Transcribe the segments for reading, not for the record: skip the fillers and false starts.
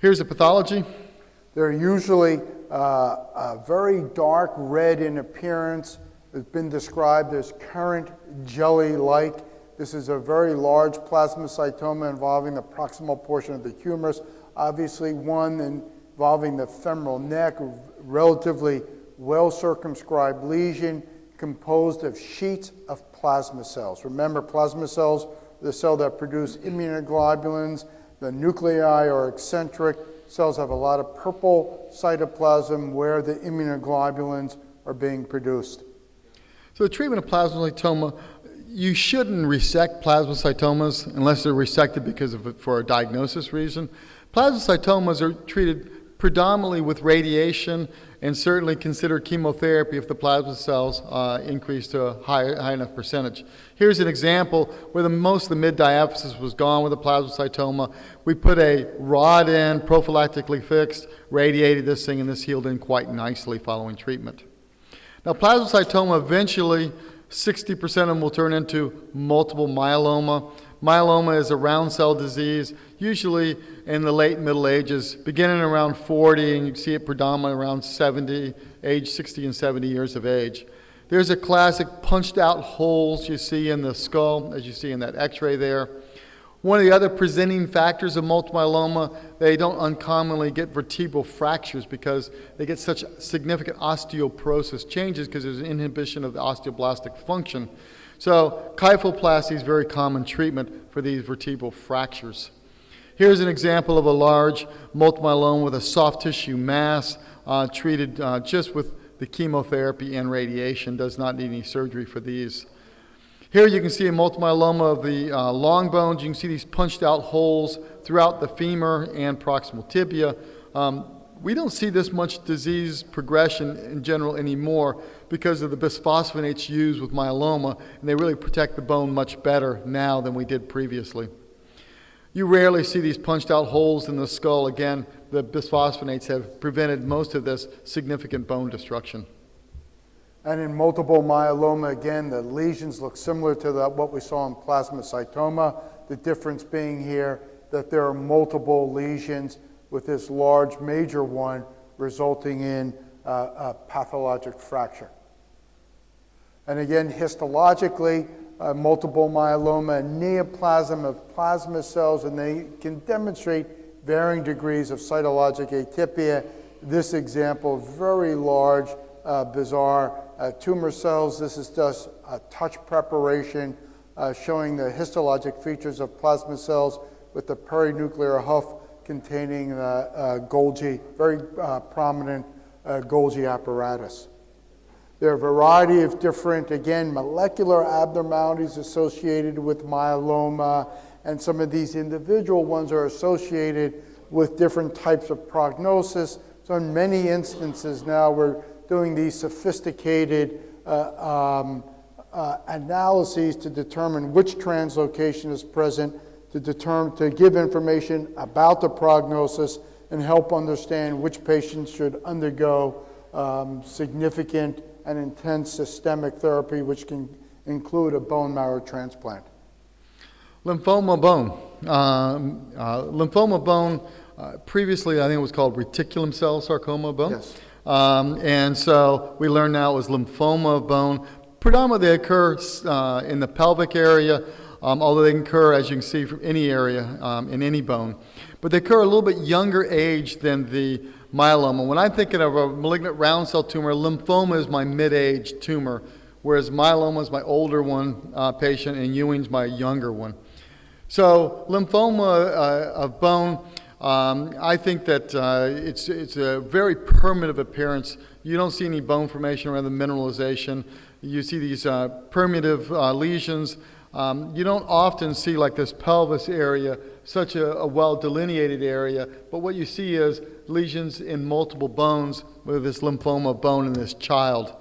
Here's the pathology. They're usually very dark red in appearance. It's been described as currant jelly-like. This is a very large plasmacytoma involving the proximal portion of the humerus. Obviously one involving the femoral neck, relatively well-circumscribed lesion composed of sheets of plasma cells. Remember, plasma cells are the cell that produce immunoglobulins. The nuclei are eccentric. Cells have a lot of purple cytoplasm where the immunoglobulins are being produced. So the treatment of plasmacytoma, you shouldn't resect plasmacytomas unless they're resected for a diagnosis reason. Plasmacytomas are treated predominantly with radiation and certainly consider chemotherapy if the plasma cells increase to a high enough percentage. Here's an example where most of the mid-diaphysis was gone with a plasmacytoma. We put a rod in, prophylactically fixed, radiated this thing, and this healed in quite nicely following treatment. Now, plasmacytoma eventually, 60% of them will turn into multiple myeloma. Myeloma is a round cell disease, usually in the late middle ages, beginning around 40, and you see it predominantly around 60 and 70 years of age. There's a classic punched out holes you see in the skull, as you see in that x-ray there. One of the other presenting factors of multiple myeloma, they don't uncommonly get vertebral fractures because they get such significant osteoporosis changes because there's an inhibition of the osteoblastic function. So kyphoplasty is very common treatment for these vertebral fractures. Here's an example of a large multiple myeloma with a soft tissue mass treated just with the chemotherapy and radiation, does not need any surgery for these. Here you can see a multiple myeloma of the long bones. You can see these punched out holes throughout the femur and proximal tibia. We don't see this much disease progression in general anymore because of the bisphosphonates used with myeloma, and they really protect the bone much better now than we did previously. You rarely see these punched out holes in the skull. Again, the bisphosphonates have prevented most of this significant bone destruction. And in multiple myeloma, again, the lesions look similar to what we saw in plasmacytoma. The difference being here that there are multiple lesions with this large major one resulting in a pathologic fracture. And again, histologically, multiple myeloma, a neoplasm of plasma cells, and they can demonstrate varying degrees of cytologic atypia. This example, very large, bizarre tumor cells. This is just a touch preparation showing the histologic features of plasma cells with the perinuclear huff containing Golgi, very prominent Golgi apparatus. There are a variety of different, again, molecular abnormalities associated with myeloma, and some of these individual ones are associated with different types of prognosis. So in many instances now we're doing these sophisticated analyses to determine which translocation is present, to give information about the prognosis and help understand which patients should undergo significant and intense systemic therapy, which can include a bone marrow transplant. Lymphoma bone. Lymphoma bone, previously I think it was called reticulum cell sarcoma bone. Yes. And so we learn now it was lymphoma bone. Predominantly they occur in the pelvic area, although they can occur, as you can see, from any area in any bone. But they occur a little bit younger age than the myeloma. When I'm thinking of a malignant round cell tumor, lymphoma is my mid-age tumor, whereas myeloma is my older one patient and Ewing's my younger one. So lymphoma of bone, I think that it's a very primitive appearance. You don't see any bone formation around the mineralization. You see these primitive lesions. You don't often see like this pelvis area, such a well-delineated area, but what you see is lesions in multiple bones with this lymphoma bone in this child.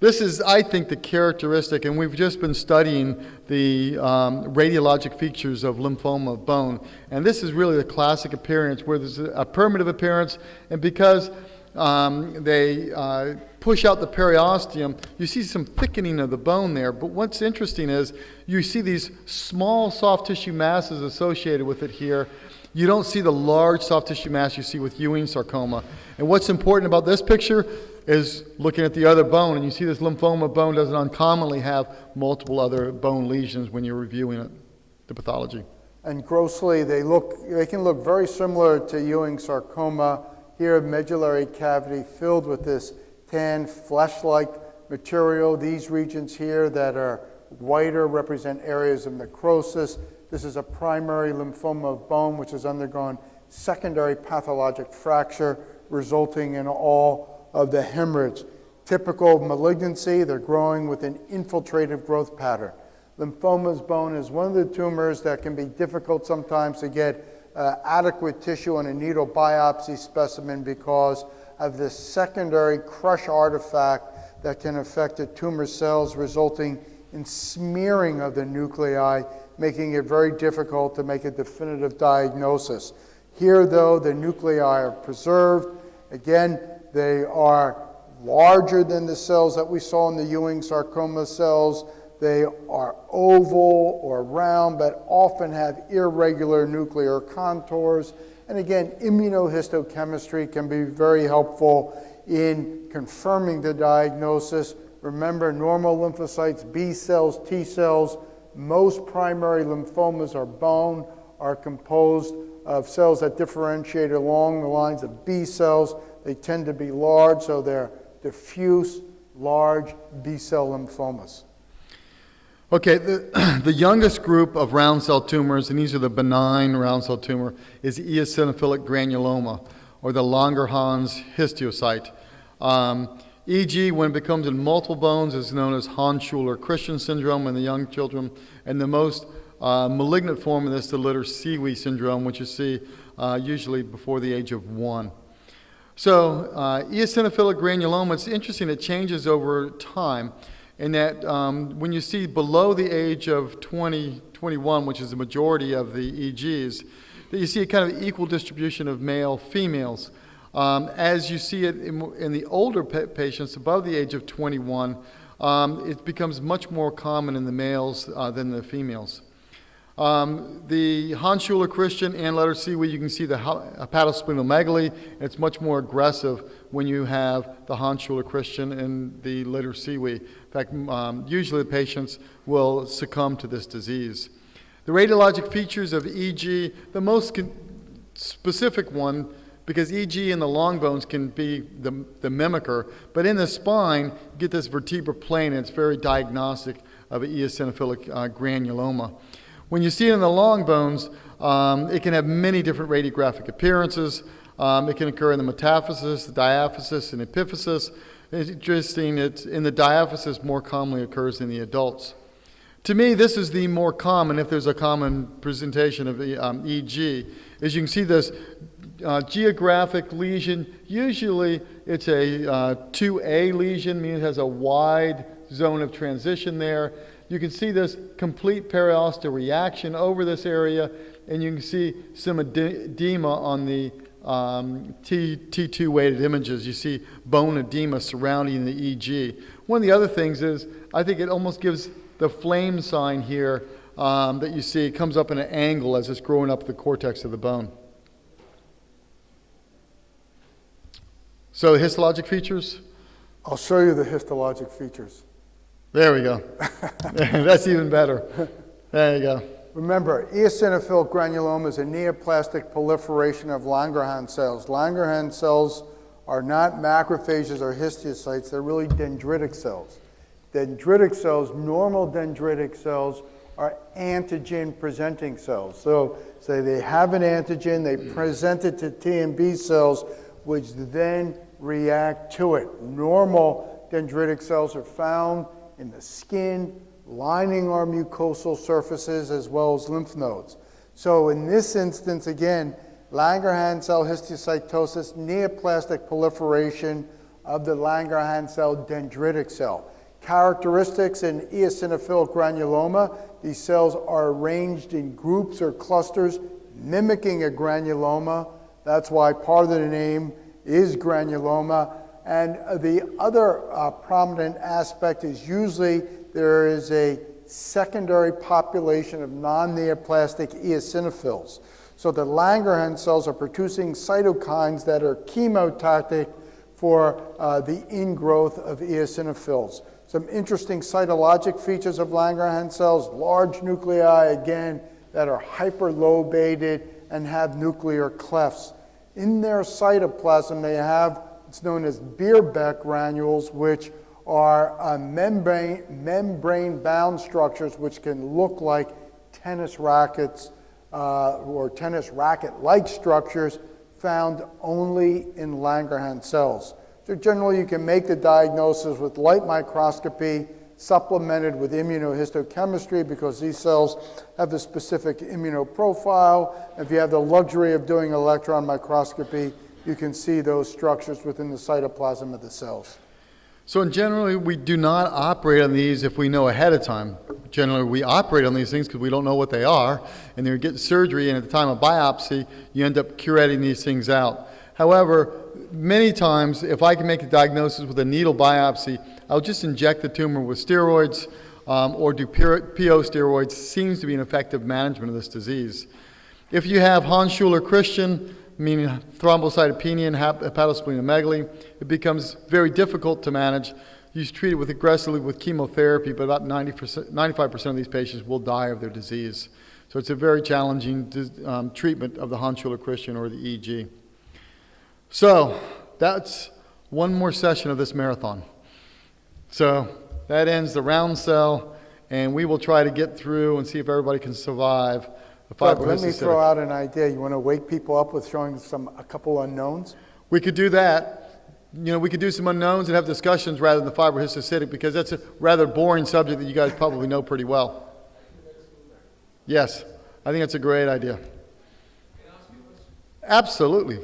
This is, I think, the characteristic, and we've just been studying the radiologic features of lymphoma bone, and this is really the classic appearance where there's a primitive appearance, and because they push out the periosteum, you see some thickening of the bone there. But what's interesting is you see these small soft tissue masses associated with it here. You don't see the large soft tissue mass you see with Ewing sarcoma. And what's important about this picture is looking at the other bone, and you see this lymphoma bone doesn't uncommonly have multiple other bone lesions when you're reviewing it, the pathology. And grossly, they can look very similar to Ewing sarcoma. Here, medullary cavity filled with this tan flesh-like material. These regions here that are whiter represent areas of necrosis. This is a primary lymphoma of bone which has undergone secondary pathologic fracture, resulting in all of the hemorrhage. Typical malignancy, they're growing with an infiltrative growth pattern. Lymphoma's bone is one of the tumors that can be difficult sometimes to get adequate tissue on a needle biopsy specimen because of this secondary crush artifact that can affect the tumor cells, resulting in smearing of the nuclei, making it very difficult to make a definitive diagnosis. Here, though, the nuclei are preserved. Again, they are larger than the cells that we saw in the Ewing sarcoma cells. They are oval or round, but often have irregular nuclear contours. And again, immunohistochemistry can be very helpful in confirming the diagnosis. Remember, normal lymphocytes, B cells, T cells, most primary lymphomas are bone, are composed of cells that differentiate along the lines of B cells. They tend to be large, so they're diffuse, large B-cell lymphomas. Okay, the youngest group of round cell tumors, and these are the benign round cell tumor, is eosinophilic granuloma, or the Langerhans histiocyte. EG, when it becomes in multiple bones, is known as Hans-Schuller-Christian syndrome in the young children, and the most malignant form of this is the Litter-Sewe syndrome, which you see usually before the age of 1. So eosinophilic granuloma, it's interesting, it changes over time in that when you see below the age of 20, 21, which is the majority of the EGs, that you see a kind of equal distribution of male, females. As you see it in the older patients above the age of 21, it becomes much more common in the males than the females. The Hans-Schuller-Christian and Litter-Sewe, you can see the hepatosplenomegaly. It's much more aggressive when you have the Hans-Schuller-Christian and the Litter-Sewe. In fact, usually the patients will succumb to this disease. The radiologic features of EG, the most specific one, because EG in the long bones can be the mimicker, but in the spine, you get this vertebral plane, and it's very diagnostic of an eosinophilic granuloma. When you see it in the long bones, it can have many different radiographic appearances. It can occur in the metaphysis, the diaphysis, and epiphysis. It's interesting, it's in the diaphysis more commonly occurs in the adults. To me, this is the more common, if there's a common presentation of the EG, is you can see this geographic lesion. Usually it's a 2A lesion, meaning it has a wide zone of transition there. You can see this complete periosteal reaction over this area, and you can see some edema on the T2 weighted images. You see bone edema surrounding the EG. One of the other things is, I think it almost gives the flame sign here that you see. It comes up in an angle as it's growing up the cortex of the bone. So histologic features? I'll show you the histologic features. There we go. That's even better. There you go. Remember, eosinophilic granuloma is a neoplastic proliferation of Langerhans cells. Langerhans cells are not macrophages or histiocytes, they're really dendritic cells. Dendritic cells, normal dendritic cells, are antigen-presenting cells. So say they have an antigen, they present it to T and B cells, which then react to it. Normal dendritic cells are found in the skin, lining our mucosal surfaces, as well as lymph nodes. So in this instance, again, Langerhans cell histiocytosis, neoplastic proliferation of the Langerhans cell dendritic cell. Characteristics in eosinophilic granuloma, these cells are arranged in groups or clusters mimicking a granuloma. That's why part of the name is granuloma. And the other prominent aspect is usually there is a secondary population of non-neoplastic eosinophils. So the Langerhans cells are producing cytokines that are chemotoxic for the ingrowth of eosinophils. Some interesting cytologic features of Langerhans cells: large nuclei, again, that are hyperlobated and have nuclear clefts. In their cytoplasm, they have what's known as Bierbeck granules, which are membrane-bound structures which can look like tennis rackets or tennis racket-like structures found only in Langerhans cells. So generally, you can make the diagnosis with light microscopy supplemented with immunohistochemistry because these cells have a specific immunoprofile. If you have the luxury of doing electron microscopy, you can see those structures within the cytoplasm of the cells. So generally, we do not operate on these if we know ahead of time. Generally, we operate on these things because we don't know what they are, and then we get surgery, and at the time of biopsy, you end up curating these things out. However, many times, if I can make a diagnosis with a needle biopsy, I'll just inject the tumor with steroids or do PO steroids. Seems to be an effective management of this disease. If you have Hans-Schuller-Christian, meaning thrombocytopenia and hepatosplenomegaly, it becomes very difficult to manage. You treat it aggressively with chemotherapy, but about 95% of these patients will die of their disease. So it's a very challenging treatment of the Hans-Schuller-Christian or the EG. So that's one more session of this marathon. So that ends the round cell, and we will try to get through and see if everybody can survive. Let me throw out an idea. You want to wake people up with showing a couple unknowns? We could do that. You know, we could do some unknowns and have discussions rather than the fibrohistocytic, because that's a rather boring subject that you guys probably know pretty well. Yes, I think that's a great idea. Absolutely.